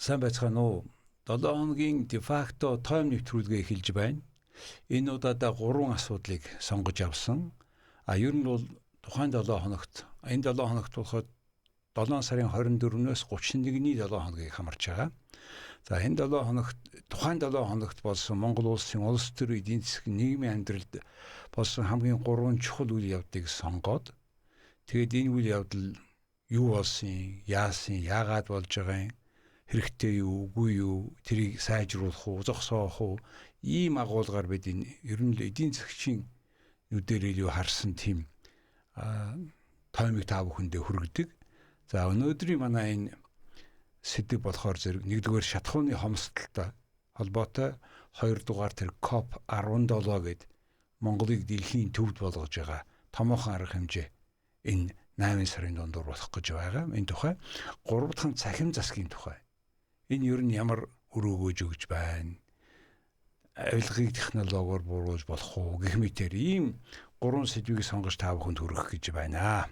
Сайн байцгаана уу? 7 хоногийн дефакто тойм нэвтрүүлгээ эхэлж байна. Энэ удаадаа 3 асуудлыг сонгож авсан. Ер нь бол тухайн 7 хоногт энэ 7 хоногт болоход 7 сарын 24-өөс 31-ний 7 хоногийг хамарч байгаа. За энэ 7 хоногт тухайн 7 хоногт болсон Монгол улсын улс төр эдийн засгийн нийгмийн амьдралд болсон хамгийн 3 чухал үйл явдлыг сонгоод тэгээд энэ үйл явдал юу болсон, яасан, яагаад болж байгаа юм, хэрэгтэй юу, үгүй юу, тэрийг сайжруулах уу, зогсоох уу, ийм агуулгаар бид энэ ер нь эдийн засгийн нүдээр илүү харсан тийм таймыг та бүхэндээ хүргэдэг. За өнөөдрийн манай энэ сэдэв болохоор зэрэг нэгдүгээр шатхууны хомсдолтой холбоотой, хоёрдугаар тэр COP17 гээд Монголыг дэлхийн төвд болгож байгаа томоохон арга хэмжээ энэ 8 сарын дундуур болох гэж байгаа. Энэ тухай гурав дахь цахим засгийн тухай. Энэ ер нь ямар өрөөгөөж өгж байна? Авилгыг технологиор бууруулж болох уу? Гэх мэтэр ийм 3 сэдвийг сонгож та бүхэнд хүргэх гэж байна.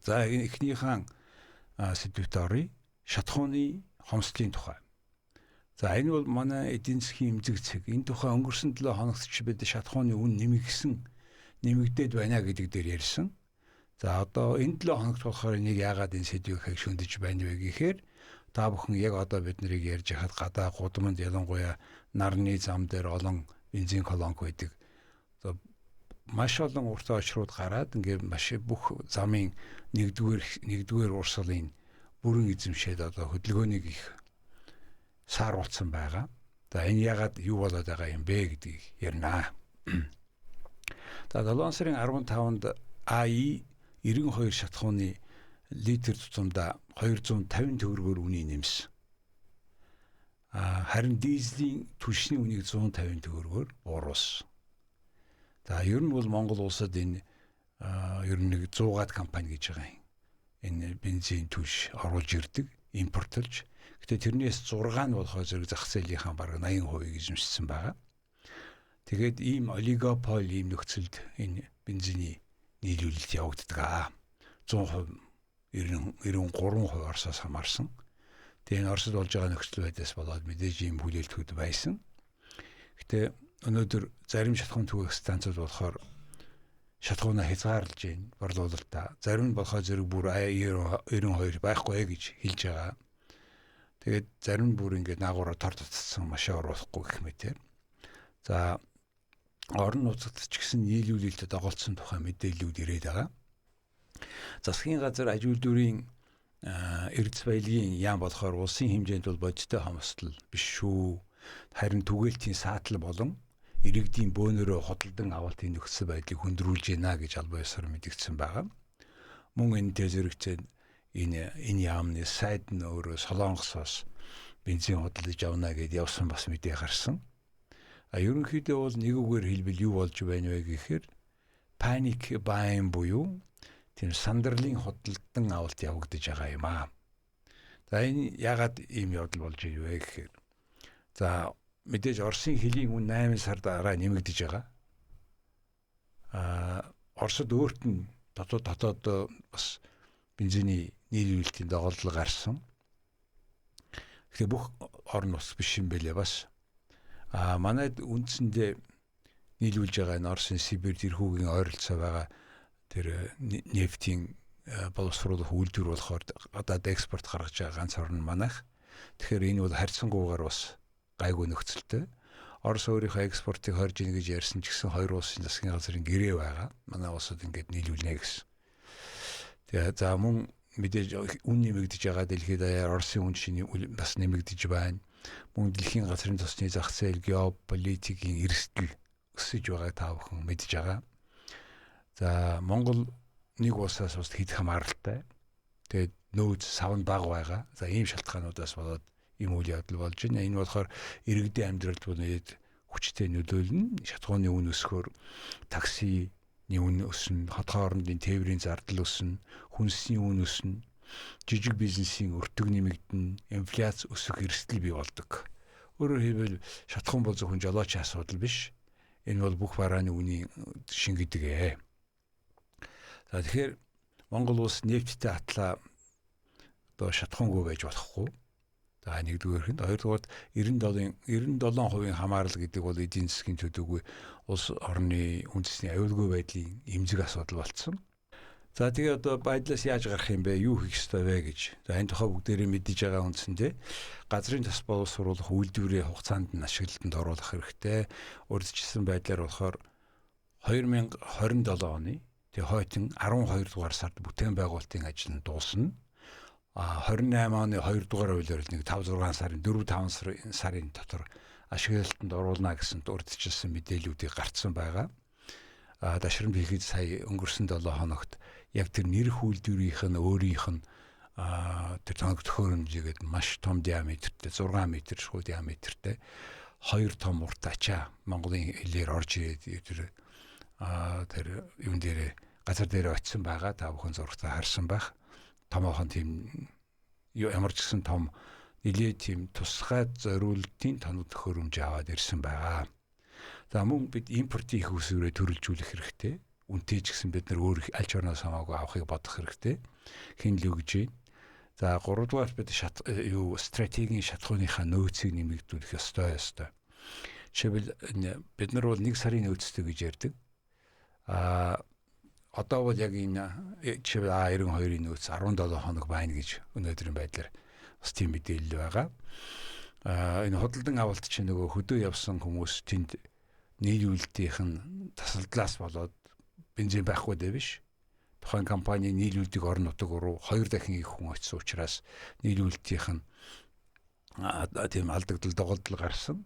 За эхнийхэн сэдвүүт оръё. Шатхууны хомсдлын тухай. За энэ бол манай эдийн засгийн эмзэг цэг. Энэ тухай өнгөрсөн 7 хоногт ч бид шатхууны үн нэмэгдээд байна гэдэг дээр ярьсан. За одоо энэ 7 хоногт болохоор энийг яагаад энэ сэдвийг шүндэж байна вэ гэхээр та бүхэн яг одоо бид нарыг ярьж хахад гадаа гудамд ялангуяа нарны зам дээр олон бензин колонк байдаг. Маш олон урт очрууд гараад ингээд маш бүх замын нэгдүгээр урсгалын бүрэн эзэмшээд одоо хөдөлгөөнийг их сааруулсан байгаа. За энэ яагаад юу болоод байгаа юм бэ гэдгийг ярина. За 7 сарын 15-нд АИ 92 шатхууны литр тутамдаа 250 төгрөгөөр үнийг нэмсэн. Харин дизелийн түлшний үнийг 150 төгрөгөөр бууруулсан. За ер нь бол Монгол улсад энэ ер нь нэг 100-аад компани гэж байгаа юм. Энэ бензин түлш оруулж ирдэг, импортлж. Гэтэ тэрнээс 6 нь болохоор зэрэг зах зээлийнхаа бараг 80% эзэмшсэн байгаа. Тэгээд ийм олигопол ийм нөхцөлд энэ бензиний нийлүүлэлт явагддаг. 100% 93% Оросоос хамаарсан. Тэгээ энэ Оросд болж байгаа нөхцөл байдлаас болоод мэдээж ийм хүлээлтүүд байсан. Гэтэ өнөөдөр зарим шатхуун түгээх станцууд болохоор шатхуунаа хязгаарлаж байна, борлуулалтаа. Зарим нь болохоор зэрэг бүр 92 байхгүй гэж хэлж байгаа. Тэгээд зарим нь бүр ингээд наагуураа тор тутцсан машин оруулахгүй гэх мэтэр. За орон нутагт ч гэсэн нийлүүлэлтэд доголдсон тухай мэдээллүүд ирээд байгаа. Засгийн газар аж үйлдвэрийн эрдэс баялагын яам болохоор улсын хэмжээнд бол бодиттой хомсдол биш шүү. Харин түгээлтийн саатал болон иргэдийн бөөнөрөө хөдөлгөн авалтын нөхцөл байдлыг хөндрүүлж байна гэж албан ёсоор мэдгдсэн байгаа. Мөн энэтэй зэрэгцээ энэ яамны сайд нь өөрөө Солонгосоос бензин хөдөлж авна гэдээ явсан бас мэдээ гарсан. Ерөнхийдөө бол нэг үгээр хэлбэл юу болж байна вэ гэхээр panic buying буюу тийм сандарлын хөдөлгөн авалт явагдаж байгаа юм аа. За энэ яагаад ийм явдал болж ив вэ гэхээр за мэдээж Оросын хилийн үн 8 сар дараа нэмэгдэж байгаа. Оросд өөрт нь дотоод бас бензиний нийлүүлэлтийн доголдол гарсан. Тэгэхээр бүх орн ус биш юм бэлээ бас. Манайд үндсэндээ нийлүүлж байгаа энэ Оросын Сибирь тэрхүүгийн ойролцоо байгаа тэр нефтийн боловсруулах үйлдвэр болохоор гадаад экспорт гаргаж байгаа ганц орн манайх. Тэгэхээр энэ бол харьцангуйгаар бас гайгүй нөхцөлтэй. Орос өөрийнхөө экспортыг хорж ийн гэж ярьсан ч гэсэн хоёр улсын засгийн газрын гэрээ байгаа. Манай улсад ингээд нийлүүлнэ гэсэн. Тэгээ за мөн мэдээж үн нэмэгдэж байгаа дэлхийд даяар Оросын үн шиний бас нэмэгдэж байна. Мөн дэлхийн газрын тосны зах зээл геополитикийн эрсдэл өсөж байгааг та бүхэн мэдж байгаа. За Монгол нэг улсаас бас хэд хамааралтай. Тэгээд нөөц савн баг байгаа. За ийм шалтгаануудаас болоод ийм үйл явдал болж байна. Энэ болохоор иргэдийн амьдралд үнэт хүчтэй нөлөөлнө. Шатхууны үн өсөхөөр таксиний үн өснө, хотын хоорондын тээврийн зардал өснө, хүнсний үн өснө, жижиг бизнесийн өртөг нэмэгдэнэ, инфляц өсөх эрсдэл бий болдог. Өөрөөр хэлбэл шатхуун бол зөвхөн жолоочийн асуудал биш. Энэ бол бүх барааны үнийн шингэдэг. За тэгэхээр Монгол улс нефттэй атлаа одоо шатхуунгүй байж болохгүй. За нэгдүгээр нь, хоёрдугаар 97% хамаарал гэдэг бол эдийн засгийн төдийгүй улс орны үндэсний аюулгүй байдлын эмзэг асуудал болсон. За тэгээ одоо байдлаас яаж гарах юм бэ? Юу хийх ёстой вэ гэж. За энэ тухай бүгдээрээ мэдэж байгаа үндсэндээ газрын тос боловсруулах үйлдвэрийн хугацаанд нь ашиглалтанд оруулах хэрэгтэй. Урьдчилсан байдлаар болохоор 2027 оны тэгээ хойтон 12 дугаар сард бүтээн байгуулалтын ажил нь дуусна. 28 оны 2 дугаар хуулиар нэг 5-6 сарын 4-5 сарын дотор ашиглалтанд оруулна гэсэн урьдчилсан мэдээллүүдийг гаргасан байгаа. Дашрамд хийхэд сая өнгөрсөн 7 хоногт яг тэр нэр үйлдвэрийнх нь өөрийнх нь тэр тоног төхөөрөмжгээд маш том диаметртэй 6 метр шууд диаметртэй 2 том урт ачаа Монголын хэлээр орж ирээд тэр юун дээр газар дээр очисон байгаа. Та бүхэн зургатаа харсан байх. Томоохон тийм ямар ч гэсэн том нэлээд тийм тусгай зориултын тоног төхөөрөмж аваад ирсэн байгаа. За мөн бид импортын их усүрээ төрөлжүүлэх хэрэгтэй. Үнэтэй ч гэсэн бид нар өөр аль ч орноос хамаагүй авахыг бодох хэрэгтэй. Хинл өгж байна. За 3 дугаар бид стратегийн шатхууныхаа нөөцийг нэмэгдүүлэх ёстой. Жишээлбэл бид нар бол 1 сарын нөөцтэй гэж ярьдаг. Одоо бол яг энэ жишээлбэл А92-ийн нөөц 17 хоног байна гэж өнөөдрийн байдлаар бас тийм мэдээлэл байгаа. Энэ худалдан авалт чинь нөгөө хөдөө явсан хүмүүс тэнд нийлүүлэлтийнх нь тасалдлаас болоод бензин байхгүй дээ биш. Тухайн компани нийлүүлдэг орон нутаг руу 2 дахин их хүн очсон учраас нийлүүлэлтийнх нь тийм алдагдал доголдол гарсан.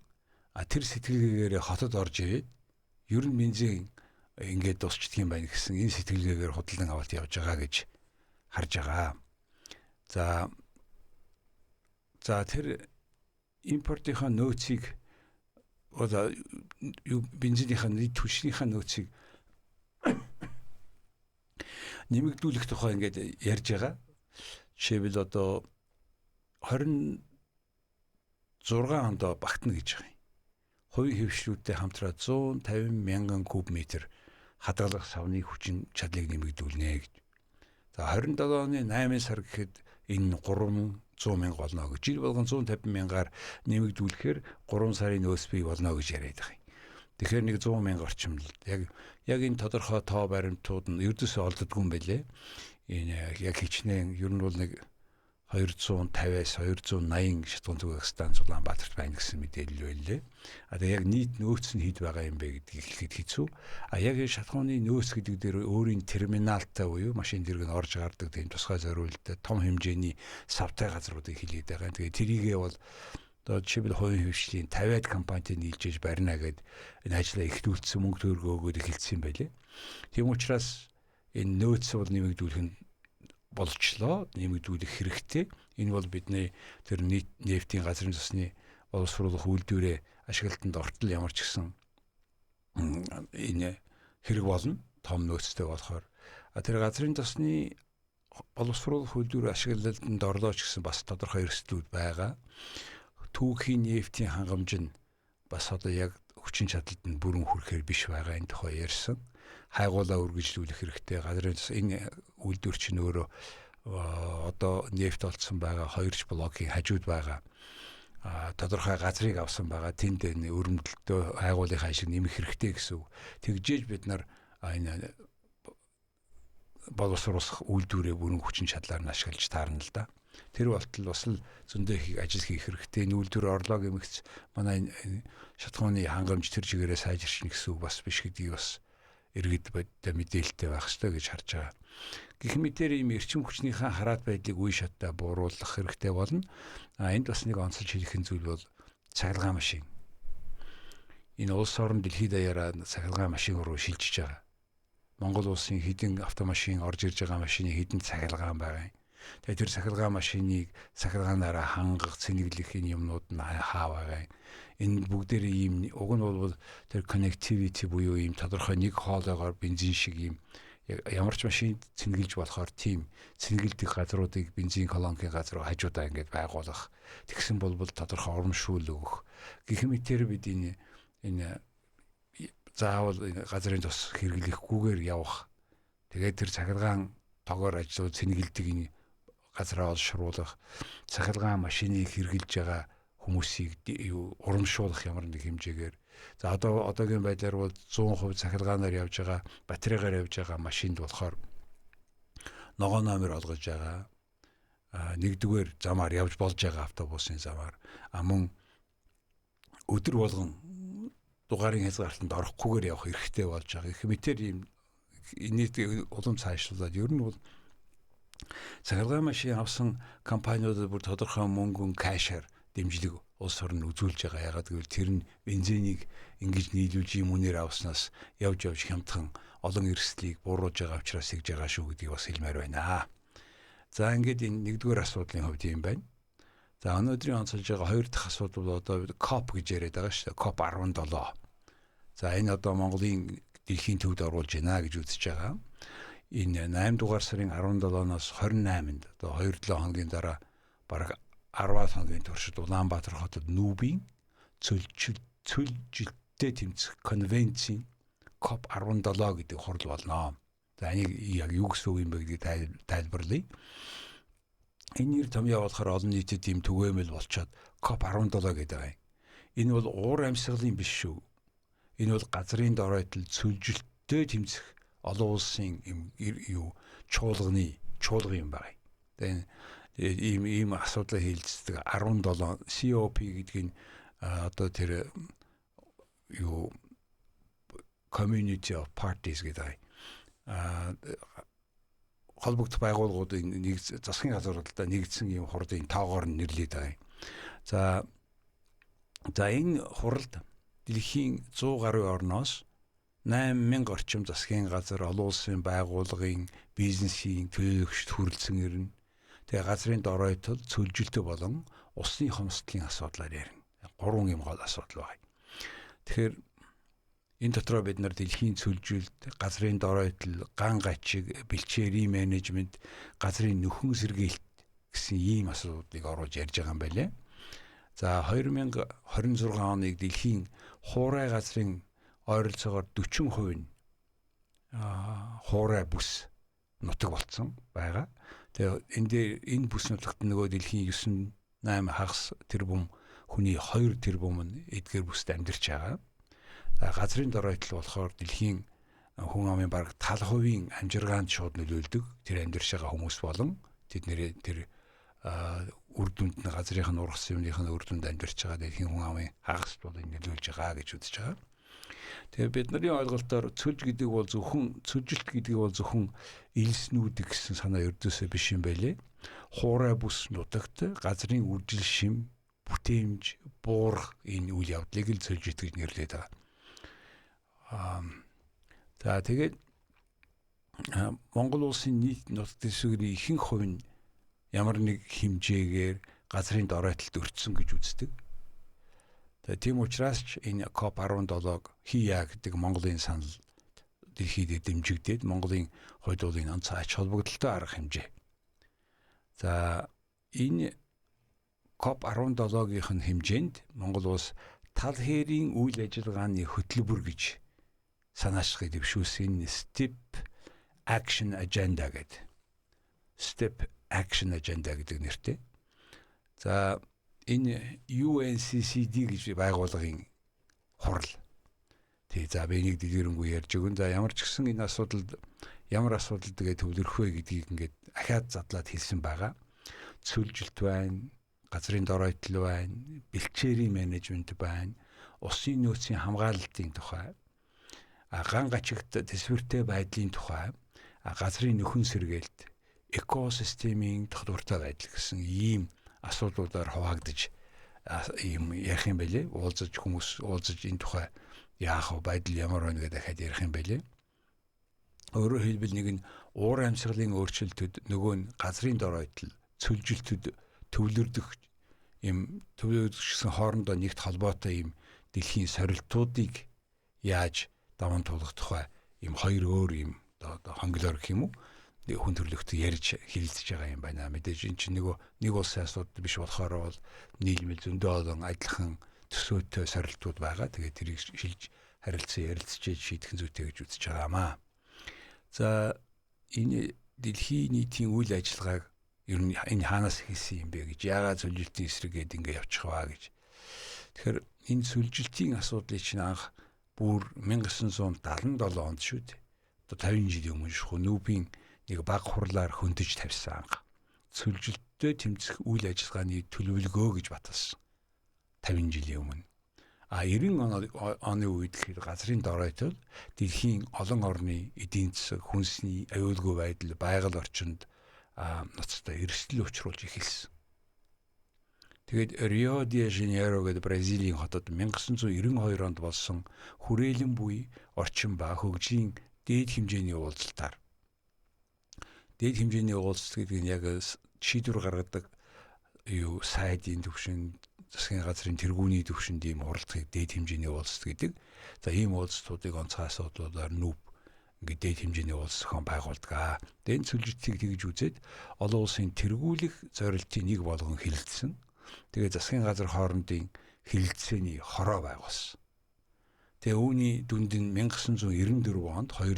Тэр сэтгэлгээгээр хотод орж ирээд ер нь бензин ингээд дуусчдаг юм байна гэсэн энэ сэтгэлгээгээр худалдан авалт явж байгаа гэж харж байгаа. За тэр импортынхаа нөөцийг бензинийхаа нийт түвшнийхаа нөөцийг нэмэгдүүлэх тухай ингээд ярьж байгаа. Жишээлбэл одоо 26 онд багтана гэж байгаа юм. Хувийн хэвшлүүдтэй хамтраад 150 мянган куб метр хадгалах савны хүчин чадлыг нэмэгдүүлнэ гэж. За 27 оны 8 сар гэхэд энэ 300 мянга болно гэж. Жил болгон 150 мянгаар нэмэгдүүлэхээр 3 сарын нөөц бий болно гэж яриад байгаа юм. Тэгэхээр нэг 100 мянга орчим л яг энэ тодорхой тоо баримтууд нь ердөөсөө олддгүй юм байлээ. Энэ яг хичнээн ер нь бол нэг 250-аас 280 шатгуун зүгэх станц Улаанбаатарт байна гэсэн мэдээлэл байлээ. Тэгээ яг нийт нөөц нь хэд байгаа юм бэ гэдгийг хэлэхэд хэцүү. Яг энэ шатгууны нөөц гэдэг дээр өөрийн терминалтай буюу машин зэрэг нь орж гардаг тийм тусгай зориулалттай том хэмжээний савтай газруудыг хэлээд байгаа. Тэгээ тэрийгээ бол одоо жишээлбэл хувийн хвшлийн 50-аад компанитай нийлжээж барина гэд энэ ажлаа эхлүүлсэн мөнгө төгрөгөө өгөөд эхэлсэн байлээ. Тийм учраас энэ нөөц бол нэмэгдүүлэх нь болчлоо, нэмэгдүүлэх хэрэгтэй. Энэ бол бидний тэр нефтийн газрын засны боловсруулах үйлдвэрээ ашиглалтанд ортол ямар ч гэсэн энэ хэрэг болно. Том нөөцтэй болохоор тэр газрын засны боловсруулах үйлдвэр ашиглалтанд орлоо ч гэсэн бас тодорхой эрсдлүүд байгаа. Түүхийн нефтийн хангамж нь бас одоо яг хүчин чадалд нь бүрэн хүрэхээр биш байгаа энэ тухай ярьсан. Хайгуулаа үргэлжлүүлэх хэрэгтэй. Газрын энэ үйлдвэр чинь өөрөө одоо нефт олдсон байгаа 2 блокийн хажууд байгаа. Тодорхой газрыг авсан байгаа. Тэнд өрөмдөлтөө хайгуулынхаа ашиг нэмэх хэрэгтэй гэсэн үг. Тэгжээж бид нар энэ боловсруулах үйлдвэрээ бүрэн хүчин чадлаар нь ашиглаж таарна л да. Тэр болтол бас л зөндөө их ажил хийх хэрэгтэй. Энэ үйлдвэр орлого гэмэгц манай шатхууны хангамж тэр чигээрээ сайжирчна гэсэн үг бас биш гэдгийг бас иргэд мэдээлэлтэй байх ёстой гэж харж байгаа. Гэх мэтээр ийм эрчим хүчнийхээ хараат байдлыг үе шаттай бууруулах хэрэгтэй болно. Энд бас нэг онцолж хэлэх зүйл бол цахилгаан машин. Энэ улс орон дэлхийд даяараа цахилгаан машин руу шилжиж байгаа. Монгол улсын хэдэн автомашин орж ирж байгаа машины хэдэн цахилгаан байгаа юм. Тэгээ тэр цахилгаан машиныг цахилгаанаараа хангах, цэнэглэх энэ юмнууд нь хаа байгаа юм. Энэ бүгдээр ийм уг нь бол тэр connectivity буюу ийм тодорхой нэг хоолойгоор бензин шиг ийм ямар ч машин цэнгэлж болохоор тийм цэнгэлдэг газруудыг бензин колонкийн газар хажуудаа ингээд байгуулах. Тэгсэн бол тодорхой урамшуул өгөх. Гэх мэтээр бид энэ заавал газрын тос хэрэглэхгүйгээр явах. Тэгээд тэр цахилгаан тоогоор ажлууд цэнгэлдэг энэ газраа олшруулах, цахилгаан машиныг хэрэгжилж байгаа хүмүүсийг урамшуулах ямар нэг хэмжээгээр. За одоогийн байдлаар бол 100% цахилгаанаар явж байгаа, батарейгаар явж байгаа машинд болохоор ногоон номер олгож байгаа. Нэгдүгээр замаар явж болж байгаа автобусын замаар мөн өдөр болгон дугаарын хязгаартанд орохгүйгээр явах эрхтэй болж байгаа. Их мэтэр ийм нийт улам цаашлуулаад ер нь бол цахилгаан машин авсан компаниудад бүр тодорхой мөнгөн кэшээр дэмжлэг улс орн үзүүлж байгаа. Ягаад гэвэл тэр нь бензинийг ингэж нийлүүлж юм үнээр авснаас явж хямдхан олон эрсдлийг бууруулж байгаа учраас хийж байгаа шүү гэдгийг бас хэлмээр байна. За ингээд энэ нэгдүгээр асуудлын хувьд юм байна. За өнөөдрийн онцолж байгаа хоёр дахь асуудал бол одоо COP гэж яриад байгаа шүү дээ. COP 17. За энэ одоо Монголын дэлхийн төвд оруулж байна гэж үзэж байгаа. Энэ 8 дугаар сарын 17-наас 28-нд одоо 2-7 хоногийн дараа бараг 10 хоногийн туршид Улаанбаатар хотод нүүбийн цөлжилттэй тэмцэх конвенцийн COP 17 гэдэг хурал болно. За энийг яг юу гэсэн үг юм бэ гэдгийг тайлбарлая. Энэ нэр томьёо болохоор олон нийтэд ийм түгээмэл болчоод COP 17 гэдэг байгаа юм. Энэ бол уур амьсгалын биш шүү. Энэ бол газрын доройтол цөлжилттэй тэмцэх олон улсын чуулган юм байна. Тэгээ ийм асуудал хэлцдэг 17 COP гэдэг нь одоо тэр Community of Parties гэдэг холбогдох байгууллагуудын нэг засгийн газруудтай нэгдсэн ийм хурлын тоогоор нэрлэдэг байгаа. За энэ хуралд дэлхийн 100 гаруй орноос 8000 орчим засгийн газар, олон улсын байгууллагын, бизнесийн төлөөлөгчд хүрэлцэн ирнэ. Тэгээ газрын доройтол, цөлжилт болон усны хомсдлын асуудлаар ярина. 3 юм гол асуудал байна. Тэгэхээр энэ дотроо бид нар дэлхийн цөлжилт, газрын доройтол, ган гачиг, бэлчээрийн менежмент, газрын нөхөн сэргээлт гэсэн ийм асуудлыг оруулж ярьж байгаа юм байна. За 2026 оныг дэлхийн хуурай газрын ойролцоогоор 40% нь хуурай бүс нутаг болсон байгаа. Тэгээ энэ бүс нутагт нөгөө дэлхийн 9-8 хагас тэрбум хүний 2 тэрбум нь эдгээр бүсд амьдарч байгаа. Газрын доройтол болохоор дэлхийн хүн амын бараг 70% амжиргаанд шууд нөлөөлдөг. Тэр амьдарч байгаа хүмүүс болон тэдний тэр үр дүнд нь газрынх нь ургасан юмных нь үр дүнд амьдарч байгаа дэлхийн хүн амын хагаст бол нөлөөлж байгаа гэж үзэж байгаа. Тэгээ бидний ойлголтоор цөлжилт гэдэг бол зөвхөн элснүүдийг гэсэн санаа ердөөсөө биш юм байлээ. Хуурай бүс нутагт газрын үржил шим, бүтээмж, буурах энэ үйл явдлыг л цөлжилт гэж нэрлэдэг байгаа. За тэгээд Монгол улсын нийт нутаг дэвсгэрийн ихэнх хувь нь ямар нэг хэмжээгээр газрын доройтолд өртсөн гэж үздэг. Тэгээ тийм учраас ч энэ COP 17-г хийя гэдэг Монголын санал дэлхийд дэмжигдээд Монголын хувьд бол энэ онц ач холбогдолтой арга хэмжээ. За энэ COP 17-гийн хэмжээнд Монгол улс тал хэрийн үйл ажиллагааны хөтөлбөр гэж санаачлагыг дэвшүүлсэн Step Action Agenda гэдэг. Step Action Agenda гэдэг нэртэй. За энэ UNCCD гэж байгууллагын хурал. Тэгээ за би нэг дэлгэрэнгүй ярьж өгөн. За ямар ч гэсэн энэ асуудалд ямар асуудал тэгээ төвлөрөх вэ гэдгийг ингээд ахаад задлаад хэлсэн байгаа. Цөлжилт байна, газрын доройтол байна, бэлчээрийн менежмент байна, усын нөөцийн хамгаалалтын тухай, ган гачигт төсвөртэй байдлын тухай, газрын нөхөн сэргээлт, экосистемийн тогтвортой байдал гэсэн ийм асуудлуудаар хуваагдаж ийм ярих юм байлээ. Хүмүүс уулзаж энэ тухай яах вэ, байдал ямар байна гэдэг дахиад ярих юм байлээ. Өөрөөр хэлбэл нэг нь уур амьсгалын өөрчлөлтөд, нөгөө нь газрын доройтол, цөлжилтөд төвлөрдөх гэсэн хоорондоо нэгт холбоотой ийм дэлхийн сорилтуудыг яаж даван туулах тухай ийм хоёр өөр ийм хонглоор гэх юм уу хүн төрлөختөд ярьж хэлэлцэж байгаа юм байна. Мэдээж энэ чинь нэг улсын асуудал биш болохоор бол нийлмэл зөндөө олон адилхан төсөөтэй сорилтууд байгаа. Тэгээд тэрийг шилж ярилцчиж шийдэх зүйтэй гэж үзэж байгаамаа. За энэ дэлхийн нийтийн үйл ажиллагааг Ер нь энэ хаанаас хийсэн юм бэ гэж, яагаад сүлжилтийн эсрэгээд ингэ явчих ваа гэж. Тэгэхээр энэ сүлжилтийн асуудлыг чинь анх бүр 1977 онд шүү дээ. Одоо 50 жилийн өмнө шүү. Нүүбийн нэг баг хурлаар хөндөж тавьсан анх. Сүлжилттэй тэмцэх үйл ажиллагааны төлөвлөгөө гэж баталсан. 50 жилийн өмнө. 90 оны үед гэхэд газрын доройтол дэлхийн олон орны эдийн засаг, хүнсний аюулгүй байдал, байгаль орчинд ноцтой эрсдэл учруулж эхэлсэн. Тэгээд Рио де Жанейро гэдэг Бразилийн хотод 1992 онд болсон хүрээлэн буй орчин ба хөгжлийн дээд хэмжээний уулзалтаар. Дээд хэмжээний уулзалт гэдэг нь яг шийдвэр гаргадаг сайдын төвшин, засгийн газрын тэргүүний төвшөнд ийм уралдахыг дээд хэмжээний уулзалт гэдэг. За ийм уулзалтуудыг онцгой асуудлуудаар нүүб ингээд дээд хэмжээний уулзалт зохион байгуулдаг. Дэн сүлжилтийг тэгж үзээд олон улсын тэргүүлэх зорилтын нэг болгон хэлэлцсэн. Тэгээ засгийн газар хоорондын хэлэлцээний хороо байгуулсан. Тэгээ үүний дүнд нь 1994 онд 2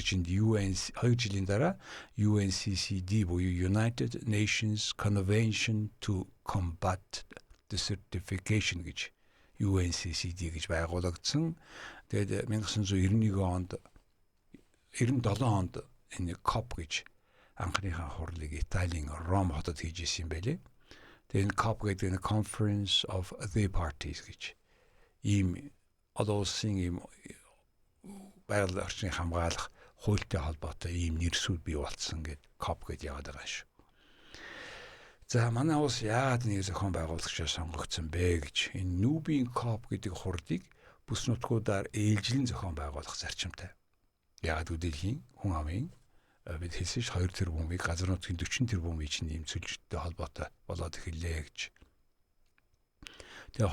жилийн дараа UNCCD буюу United Nations Convention to Combat Desertification гэж UNCCD гэж байгуулагдсан. Тэгээд 1997 онд энэ COP гэж анхныхаа хурлыг Италийн Ром хотод хийж исэн юм байлээ. Тэгээд энэ COP гэдэг нь Conference of the Parties гэж ийм олон улсын ийм байгаль орчныг хамгаалах хуультай холбоотой ийм нэрсүүд бий болцсон гэд COP гэж яваад байгаа шүү. За манай улс яагаад нэг зохион байгуулагчаа сонгогдсон бэ гэж энэ нүүбийн COP гэдэг хурлыг бүс нутгуудаар ээлжлэн зохион байгуулах зарчимтай. Яагаад үдэлхийн хүн амын бид хэлсэн ш 2 тэрбумыг газар нутгийн 40 тэрбумыг чинь ийм сүлжилттэй холбоотой болоод эхэллээ гэж. Тэгээ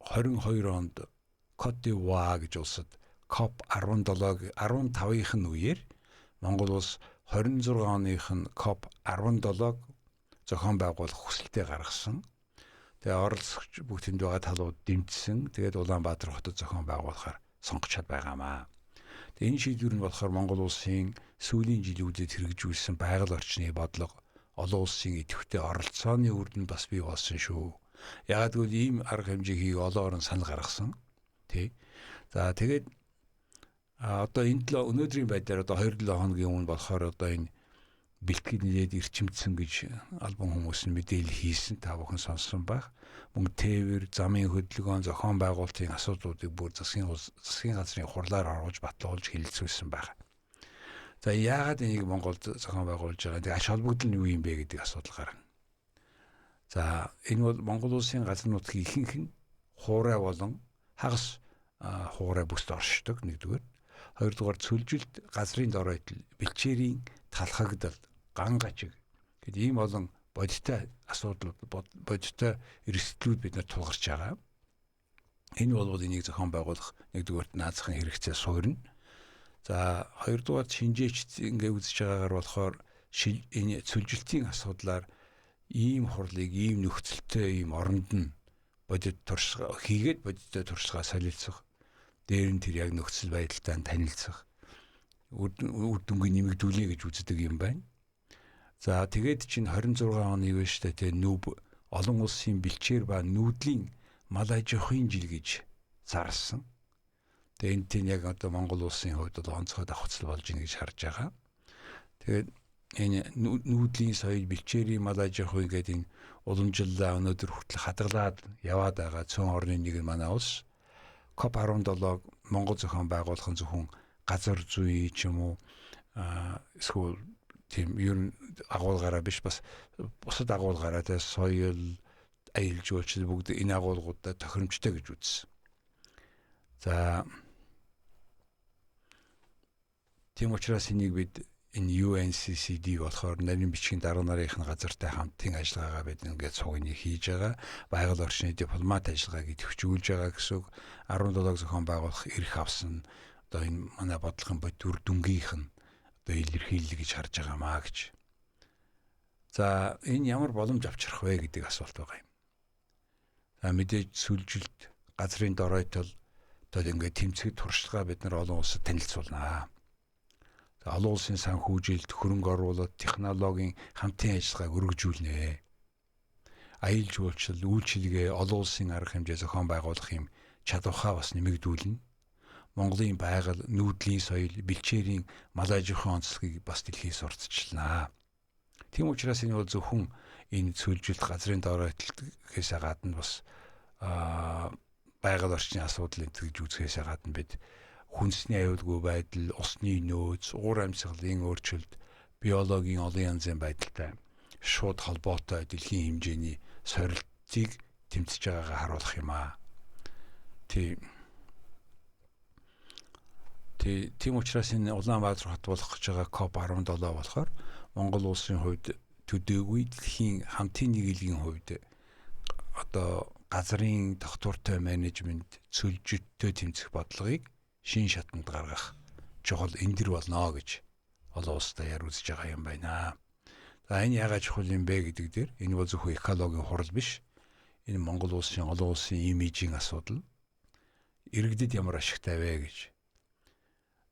2022 онд Côte d'Ivoire гэж улсад COP 15-ийн үеэр Монгол улс 26 оных нь COP 17-г зохион байгуулах хүсэлтээ гаргасан. Тэгээ оролцогч бүгд байгаа талууд дэмжсэн. Тэгээд Улаанбаатар хотод зохион байгуулахаар сонгогчод байгаамаа. Тэгээ энэ шийдвэр нь болохоор Монгол улсын сүүлийн жилүүдэд хэрэгжүүлсэн байгаль орчны бодлого, олон улсын идэвхтэй оролцооны үр дүнд бас бий болсон шүү. Ягаад гэвэл ийм арга хэмжээг олон орн санал гаргасан. Тий. За тэгээд одоо энэ өнөөдрийн байдлаар одоо 2-7 хоногийн өмнө болохоор одоо энэ бэлтгэл нэлээд эрчимдсэн гэж албан хүмүүс нь мэдээлэл хийсэн, та бүхэн сонссон байх. Мөн тээвэр, замын хөдөлгөөн, зохион байгуулалтын асуудлуудыг бүр засгийн газрын хурлаар оруулж батлуулж хэлэлцүүлсэн байна. За яагаад энийг Монголд зохион байгуулж байгаа? Тэгээ ач холбогдол нь юу юм бэ гэдэг асуудал гарна. За энэ бол Монгол улсын газар нутгийн ихэнх нь хуурай болон хагас хуурай бүст оршдог нэгдүгээр. Хоёрдугаар цөлжилт, газрын доройтол, бэлчээрийн талхагдал, ган гажиг гэдэг ийм олон бодиттой асуудлууд, бодиттой эрсдлүүд бид нар тулгарч байгаа. Энэ бол энийг зохион байгуулах нэгдүгээр наазахын хэрэгцээ суурна. За хоёрдугаар шинжээч ингээ үзэж байгаагаар болохоор энэ цөлжилтийн асуудлаар ийм хурлыг ийм нөхцөлтэй ийм оронд нь бодит туршилгаа хийгээд бодиттой туршилгаа солилцох, дээр нь тэр яг нөхцөл байдалтай танилцах, үр дүнгийн нэмэгдүүлээ гэж үздэг юм байна. За тэгээд чинь 26 оны үеэштэй тэ нүүб олон улсын бэлчээр ба нүүдлийн мал аж ахуйн жил гэж зарласан. Тэгээд энэ тийм яг одоо Монгол улсын хувьд онцгой давхцал болж ийн гэж харж байгаа. Тэгээд энэ нүүдлийн соёл, бэлчээрийн мал аж ахуй гэдэг энэ уламжлалаа өнөөдөр хүртэл хадгалаад яваад байгаа цөөн орны нэг нь манай улс. COP 17-г Монгол зохион байгуулах нь зөвхөн газар зүй ч юм уу эсвэл тийм ер нь агуулгаараа биш, бас бусад агуулгаараа тэ соёл, аюул жуулчлал бүгд энэ агуулгуудад тохиромжтой гэж үзсэн. За тийм учраас энийг бид энэ UNCCD болохоор нарийн бичгийн дарга нарын газартай хамтын ажиллагаагаа бид ингээд цугны хийж байгаа. Байгаль орчны дипломат ажиллагааг идэвхжүүлж байгаа гэсэн үг. 17-г зохион байгуулах эрх авсан. Одоо энэ манай бодлогын бодит дүнгийнх нь одоо илэрхийлэл гэж харж байгаа маа гэж. За энэ ямар боломж авчрах вэ гэдэг асуулт байгаа юм. За мэдээж сүлжилт, газрын доройтол одоо ингээд тэмцэхэд туршлагаа бид нар олон улсад танилцуулнаа. Олон улсын санхүүжилт, хөрөнгө оруулалт, технологийн хамтын ажиллагааг өргөжүүлнэ. Аялал жуулчлал, үйлчилгээ, олон улсын арга хэмжээ зохион байгуулах юм чадвараа бас нэмэгдүүлнэ. Монголын байгаль, нүүдлийн соёл, бэлчээрийн мал аж ахуйн онцлогийг бас дэлхийд сурталчилнаа. Тийм учраас энэ бол зөвхөн энэ цөлжилт газрын доор итгэхээс гадна бас байгаль орчны асуудал гэж үзэхээс гадна бид хүнсний аюулгүй байдал, усны нөөц, уур амьсгалын өөрчлөлт, биологийн олон янзын байдалтай шууд холбоотой дэлхийн хэмжээний сорилтыг тэмцэж байгаагаа харуулах юм аа. Тийм учраас энэ Улаанбаатар хот болох гэж байгаа COP17 болохоор Монгол улсын хувьд төдийгүй дэлхийн хамтын нийгмийн хувьд одоо газрын тогтвортой менежмент цөлжөлттэй тэмцэх бодлогыг шин шатанд гаргах чухал эндэр болно гэж олон улстай яар үзэж байгаа юм байна. За энэ яагаад чухал юм бэ гэдэг дээр энэ бол зөвхөн экологийн хурал биш. Энэ Монгол улсын олон улсын имижийн асуудал. Иргэдэд ямар ашигтай вэ гэж.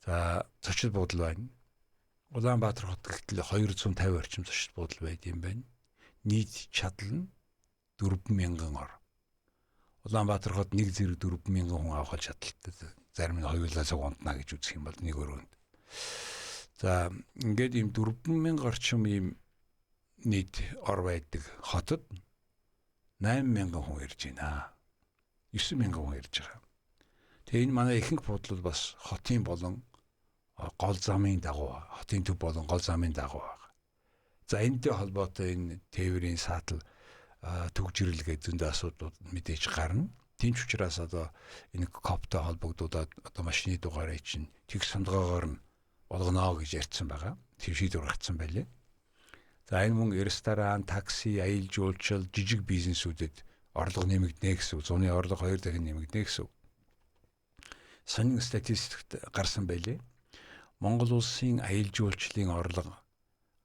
За зочид буудал байна. Улаанбаатар хот гэхтэл 250 орчим зочид буудал байд юм байна. Нийт чадал нь 4,000 ор. Улаанбаатар хот нэг зэрэг 4,000 хүн авах чадaltaй. Зарим нь хоёулаа цаг унтна гэж үзэх юм бол нэг өрөөнд. За ингээд ийм 4,000 орчим ийм нийт ор байдаг хотод 8,000 хүн ирж байна. 9,000 хүн ирж байгаа. Тэгээ энэ манай ихэнх буудлууд бас хотын болон гол замын дагуу, хотын төв болон гол замын дагуу байна. За энэтэй холбоотой энэ тээврийн саатал төгжрэлгээ зөндөө асуудлууд мэдээж гарна. Тинч учраас одоо энэ COP-той холбогдуулаад одоо машины дугаарыг чинь тэг сондгоогоор нь болгоно гэж ярьсан байгаа. Тэр шийдвэр гаргацсан байлээ. За энэ мөн ресторан, такси, аялал жуулчлал, жижиг бизнесүүдэд орлого нэмэгдэнэ гэсэн үг. Зуны орлого 2 дахин нэмэгдэнэ гэсэн үг. Сонин статистикт гарсан байлээ. Монгол улсын аялал жуулчлалын орлого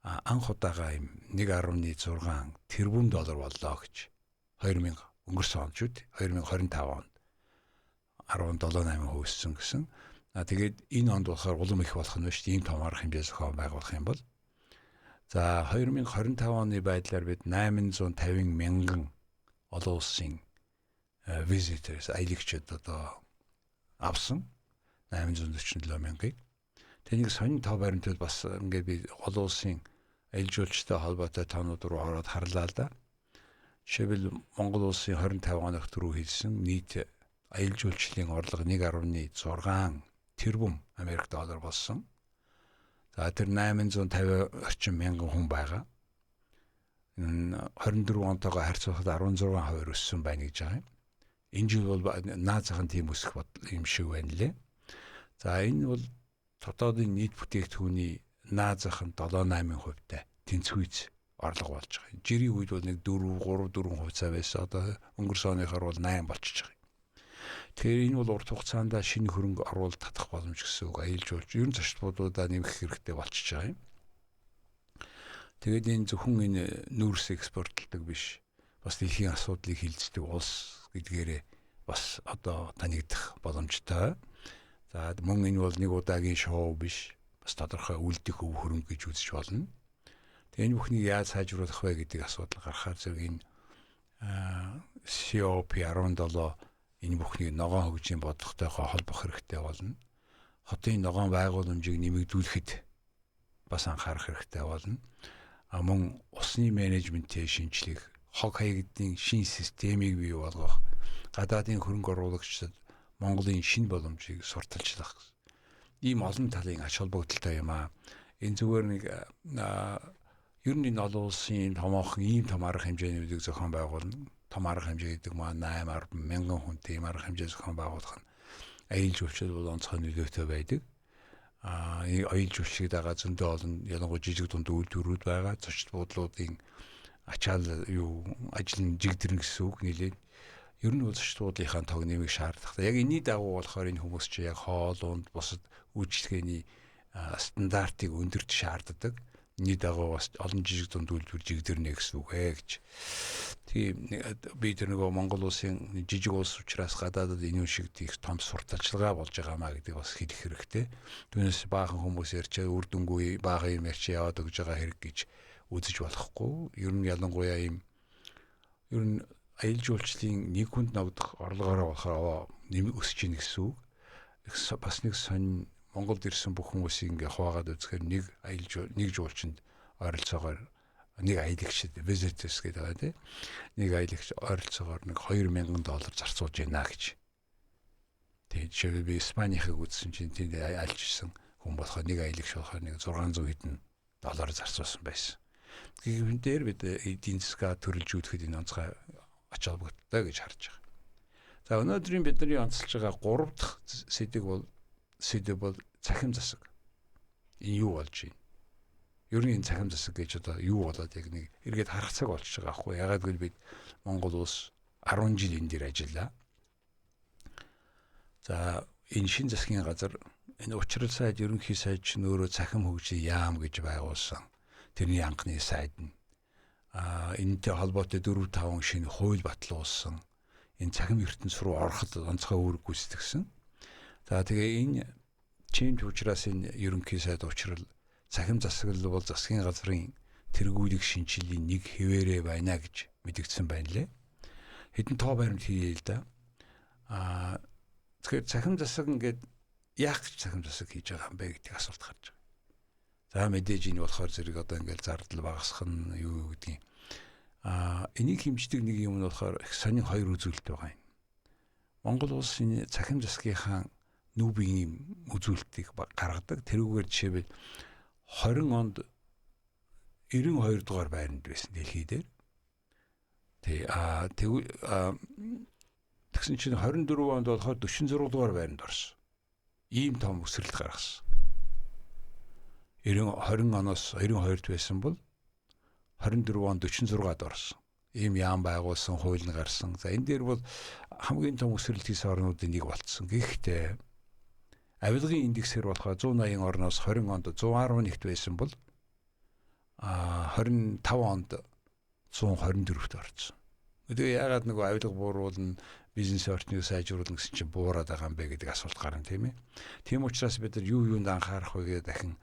анх удаага юм 1.6 тэрбум доллар боллоо гэж 2000 өнгөрсөн он шүү дээ. 2025 онд 17.8% өссөн гэсэн. Тэгээд энэ онд болохоор улам их болох нь биш. Ийм том арга хэмжээ зохион байгуулах юм бол за 2025 оны байдлаар бид 850 мянган олон улсын visitors аялагчид одоо авсан 847 мянгаыг. Тэгээ нэг сонин тав баримтууд бас ингээд би олон улсын аялал жуулчтай холбоотой тоонууд руу ороод харлаа л да. Жишээлбэл Монгол улсын 25 оногт рүү хийсэн нийт аялал жуулчлалын орлого 1.6 тэрбум Америк доллар болсон. За тэр 850 орчим мянган хүн байгаа. 24 онтойгоо харьцуулахад 16% өссөн байна гэж байгаа юм. Энэ жил бол наад захын тийм өсөх юм шиг байна лээ. За энэ бол дотоодын нийт бүтээгдэхүүний наад зах нь 7-8%-тай тэнцвүүц орлого болж байгаа. Жирийн үед бол нэг 4-3% байсан. Одоо өнгөрсөн оныхоор бол 8 болчихж байгаа. Тэгэхээр энэ бол урт хугацаанд шинэ хөрөнгө оруулалт татах боломж гэсэн үг. Аялал жуулч ер нь зочдлуудаа нэмэх хэрэгтэй болчихж байгаа юм. Тэгээд энэ зөвхөн энэ нүүрс экспортлдог биш. Бас дэлхийн асуудлыг хилцдэг улс гэдгээрээ бас одоо танигдах боломжтой. За мөн энэ бол нэг удаагийн шоу биш. Бас тодорхой үлдэх өв хөрөнгө гэж үзэж болно. Тэгээ энэ бүхнийг яаж сайжруулах вэ гэдэг асуудал гарахаар зэрэг энэ COP17 энэ бүхнийг ногоон хөгжийн бодлоготойгоо холбох хэрэгтэй болно. Хотын ногоон байгууламжийг нэмэгдүүлэхэд бас анхаарах хэрэгтэй болно. Мөн усны менежментийн шинжилгээг, хог хаягдын шин системийг бий болгох, гадаадын хөрөнгө оруулагчдад Монголын шинэ боломжийг сурталчлах. Ийм олон талын ач холбогдолтой юм аа. Энэ зүгээр нэг ер нь энэ олон улсын томоохон ийм том арга хэмжээнүүдийг зохион байгуулна. Том арга хэмжээ гэдэг маань 8-10 мянган хүнтэй ийм арга хэмжээ зохион байгуулах нь аялал жуулчлал бол онцгой нөлөөтэй байдаг. Аялал жуулчлалыг дагаад зөндөө олон ялангуяа жижиг дунд үйлдвэрүүд байгаа. Зочид буудлуудын ачаал ажил нь жигдэрнэ гэсэн үг нэлээд. Ер нь бол зочид буудлынхаа тог нэмийг шаардлагатай. Яг энэний дагуу болохоор энэ хүмүүс чи яг хоол унд бусад үйлчлэгээний стандартыг өндөрч шаарддаг. Нэг дагуу бас олон жижиг дунд үйлдвэр жигдэрнэ гэсэн үг ээ гэж. Тийм би тэр нөгөө Монгол улсын жижиг улс учраас гадаадад энэ шиг их том сурталчилгаа болж байгаамаа гэдэг бас хэлэх хэрэгтэй. Түүнээс баахан хүмүүс ярьчаа үр дүнгүй баахан юм ярьч яваад өгж байгаа хэрэг гэж үзэж болохгүй. Ер нь ялангуяа ер нь аялал жуулчлалын нэг хүнд ногдох орлогоороо болохоор нэмэг өсөж ийн гэсэн үг. Бас нэг сонь Монголд ирсэн бүх хүмүүсийг ингээ хуваагаад үзэхээр нэг жуулчинд ойролцоогоор нэг аялагчид visitors гэдэг байгаа тийм. Нэг аялагч ойролцоогоор нэг $2,000 зарцуулж байна гэж. Тэгээд жишээ би Испанихыг үзсэн чинь тэнд альжсэн хүн болохоор нэг аялагч болохоор нэг $600 хэдэн зарцуулсан байсан. Гэвэн дээр бид эдийн засгаа төрөлжүүлэхэд энэ онцгой ач холбогдолтой гэж харж байгаа. За өнөөдрийн бидний онцолж байгаа 3 дахь сэдэв бол цахим засаг. Энэ юу болж байна? Ер нь энэ цахим засаг гэж одоо юу болоод яг нэг эргээд харах цаг болчихж байгаа байхгүй. Ягаад гэвэл бид Монгол улс 10 жил энэ дээр ажиллаа. За энэ шин засгийн газар энэ учрал сайд ерөнхий сайд ч нөөрэө цахим хөгжлийн яам гэж байгуулсан. Тэрний анхны сайд нь энэтэй холбоотой 4-5 шинэ хууль батлуулсан. Энэ цахим ертөнц рүү ороход онцгой үүрэг гүйцэтгэсэн. За тэгээ энэ чимд учраас энэ ерөнхий сайд учрал цахим засаг бол засгийн газрын тэргүүлэх шинжилгээний нэг хэвээрээ байна гэж мэдгдсэн байна лээ. Хэдэн тоо баримт хийе л да. Тэгэхээр цахим засаг ингээд яах гэж цахим засаг хийж байгаа юм бэ гэдэг асуулт гарч байгаа. За мэдээж энэ болохоор зэрэг одоо ингээд зардал багасгах нь юу гэдгийг. Энийг хэмждэг нэг юм нь болохоор их сонин хоёр үзүүлэлт байгаа юм. Монгол улс энэ цахим засгийнхаа нүүбийн үзүүлэлтийг гаргадаг. Тэрүүгээр жишээлбэл 20 онд 92 дугаар байранд байсан дэлхий дээр. Тэгсэн чинь 24 онд болохоор 46 дугаар байранд орсон. Ийм том өсрэлт гаргасан. 20 оноос 92-д байсан бол 24 онд 46-д орсон. Ийм яам байгуулсан, хууль нь гарсан. За энэ дээр бол хамгийн том өсрэлт хийсэн орнуудын нэг болцсон. Гэхдээ авилгын индексээр болохоор 180 орноос 20 онд 111-т байсан бол 25 онд 124-т орсон. Тэгээ яагаад нөгөө авилга бууруулна, бизнес орчныг сайжруулна гэсэн чинь буураад байгаа юм бэ гэдэг асуулт гарна тийм ээ. Тийм учраас бид нар юунд анхаарах вэ гэдэг дахин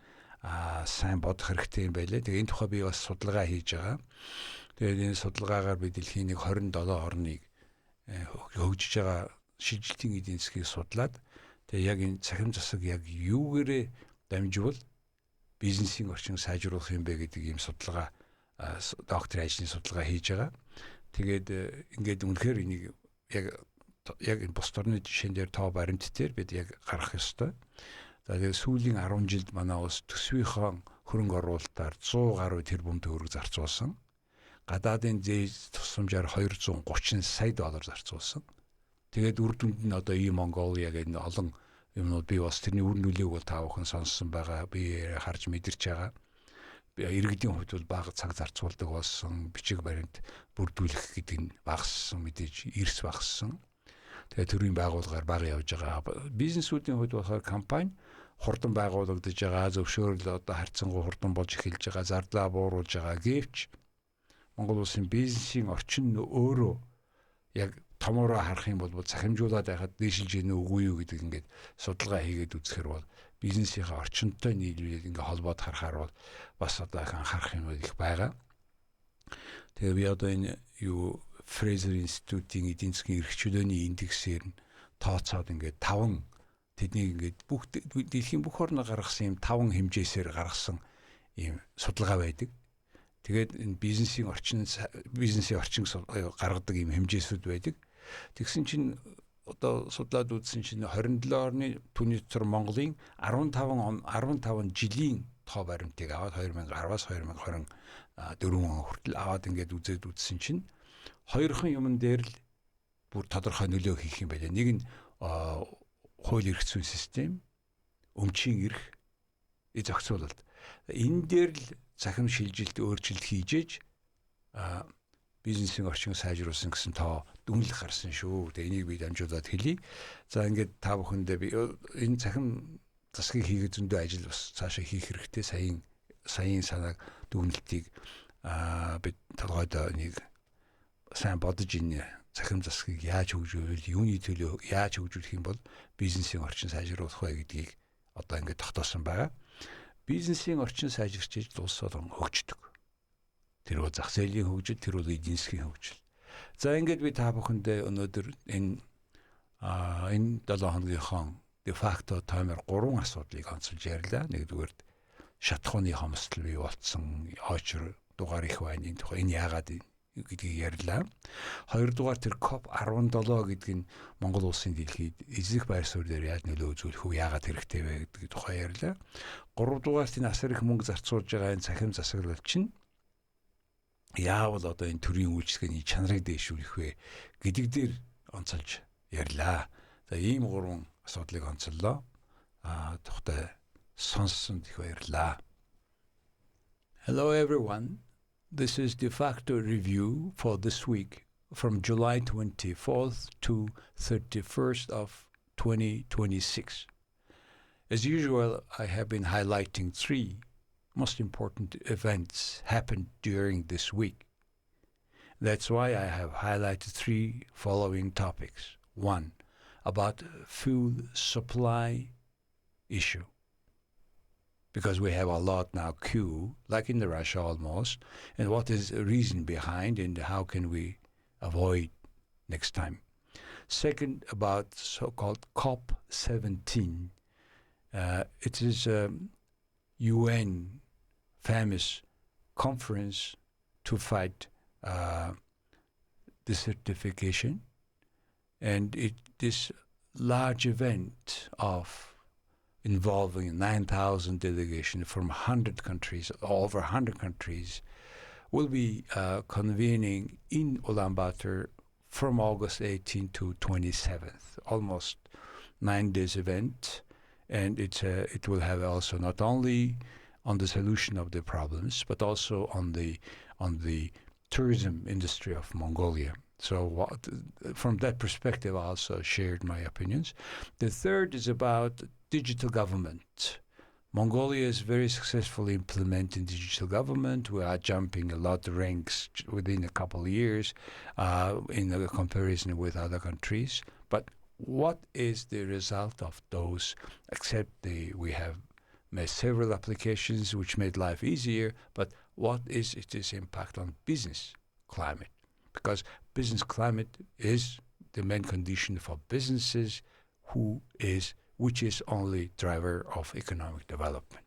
сайн бодох хэрэгтэй юм байлээ. Тэгээ энэ тухай би бас судалгаа хийж байгаа. Тэгээд энэ судалгаагаар би дэлхийн нэг 27 орныг хөгжиж байгаа шилжилтийн эдийн засгийг судлаад тэгээ яг энэ цахим засаг яг юугээрээ дамжуул бизнесийн орчин сайжруулах юм бэ гэдэг ийм судалгаа докторийн ажлын судалгаа хийж байгаа. Тэгээд ингээд үнэхээр энийг яг энэ бус орны жишээн дээр тоо баримт дээр бид яг гаргах ёстой. За тэгээд сүүлийн 10 жилд манай улс төсвийнхөө хөрөнгө оруулалтаар 100 гаруй тэрбум төгрөг зарцуулсан. Гадаадын зээл тусламжаар $230 сая зарцуулсан. Тэгээд үр дүнд нь одоо Mongolia гэдэг олон юмнууд би бас тэрний үр нөлөөг бол та бүхэн сонссон байгаа. Би харж мэдэрч байгаа. Иргэдийн хувьд бол бага цаг зарцуулдаг болсон. Бичиг баримт бүрдүүлэх гэдэг нь багассан, мэдээж эрс багассан. Тэгээд төрийн байгууллагаар бага явж байгаа. Бизнесүүдийн хувьд болохоор компани хурдан байгуулагдаж байгаа, зөвшөөрөл одоо харьцангуй хурдан болж эхэлж байгаа, зардлаа бууруулж байгаа. Гэвч Монгол улсын бизнесийн орчин нь өөрөө яг томороо харах юм бол захимжуулаад байхад дээшилж ийнэ үгүй юу гэдэг ингээд судалгаа хийгээд үзэхээр бол бизнесийнхаа орчинтой нийлүүлээд ингээд холбоод харахаар бол бас одоо их анхаарах юм их байгаа. Тэгээ би одоо энэ Fraser Institute-ийн эдийн засгийн эрх чөлөөний индексээр нь тооцоод ингээд 5 тэднийг ингээд бүх дэлхийн бүх орноо гаргасан юм 5 хэмжээсээр гаргасан ийм судалгаа байдаг. Тэгээд энэ бизнесийн орчин гаргадаг ийм хэмжээсүүд байдаг. Тэгсэн чинь одоо судлаад үзсэн чинь 27 орны түүний дотор Монголын 15 жилийн тоо баримтыг аваад 2010-аас 2024 он хүртэл аваад ингээд үзсэн чинь хоёрхан юмн дээр л бүр тодорхой нөлөө хийх юм байна. Нэг нь хууль эрх зүйн систем, өмчийн эрх, зохицуулалт. Энэ дээр л цахим шилжилт өөрчлөлт хийж бизнесийн орчин сайжруулсан гэсэн тоо дүнлэх гарсан шүү. Тэгээ энийг би дамжуулаад хэлье. За ингээд та бүхэндээ би энэ цахим засгийг хийгээд зөндөө ажил бас цаашаа хийх хэрэгтэй. Саяын саяын санааг дүгнэлтийг бид толгойдоо нэг сайн бодож ин захим засгийг яаж хөгжүүлэх, юуны төлөө яаж хөгжүүлэх юм бол бизнесийн орчин сайжруулах вэ гэдгийг одоо ингээд тогтоосон байгаа. Бизнесийн орчин сайжирч улс орон хөгждөг. Тэр бол зах зээлийн хөгжил, тэр бол эдийн засгийн хөгжил. За ингээд би та бүхэндээ өнөөдөр энэ 7 хоногийнхоо де факто таймер 3 асуудлыг онцолж ярьлаа. Нэгдүгээр шатхууны хомсдол бий болцсон, очор дугаар их байна. Энэ тухай энэ яагаад гэдгийг ярьлаа. Хоёрдугаар тэр COP17 гэдэг нь Монгол улсын дэлхийд эзлэх байр суурь дээр яаж нөлөө үзүүлэх вэ? Яагаад хэрэгтэй вэ гэдэг тухай ярьлаа. Гуравдугаар энэ асар их мөнгө зарцуулж байгаа энэ цахим засаглал чинь яавал одоо энэ төрийн үйлчлэгээний чанарыг дэвшүүлэх вэ гэдэг дээр онцолж ярьлаа. За ийм 3 асуудлыг онцоллоо. Тухтай сонссон их баярлаа. Hello everyone. This is de facto review for this week from July 24th to 31st of 2026. As usual, I have been highlighting 3 most important events happened during this week. That's why I have highlighted 3 following topics. 1, about food supply issue. Because we have a lot now queue, like in Russia almost, and what is the reason behind and how can we avoid next time. Second, about so-called COP17. It is a UN famous conference to fight desertification, and this large event of involving 9,000 delegations from 100 countries, over 100 countries, will be convening in Ulaanbaatar from August 18th to 27th, almost 9 days event, and it will have also not only on the solution of the problems, but also on the tourism industry of Mongolia. So from that perspective, I also shared my opinions. The third is about digital government. Mongolia is very successfully implementing digital government. We are jumping a lot of ranks within a couple of years in a comparison with other countries. But what is the result of those? Except we have made several applications which made life easier, but what is its impact on business climate? Because business climate is the main condition for businesses, which is only driver of economic development.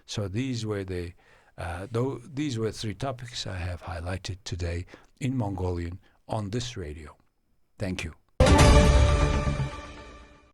So these were 3 topics I have highlighted today in Mongolian on this radio. Thank you.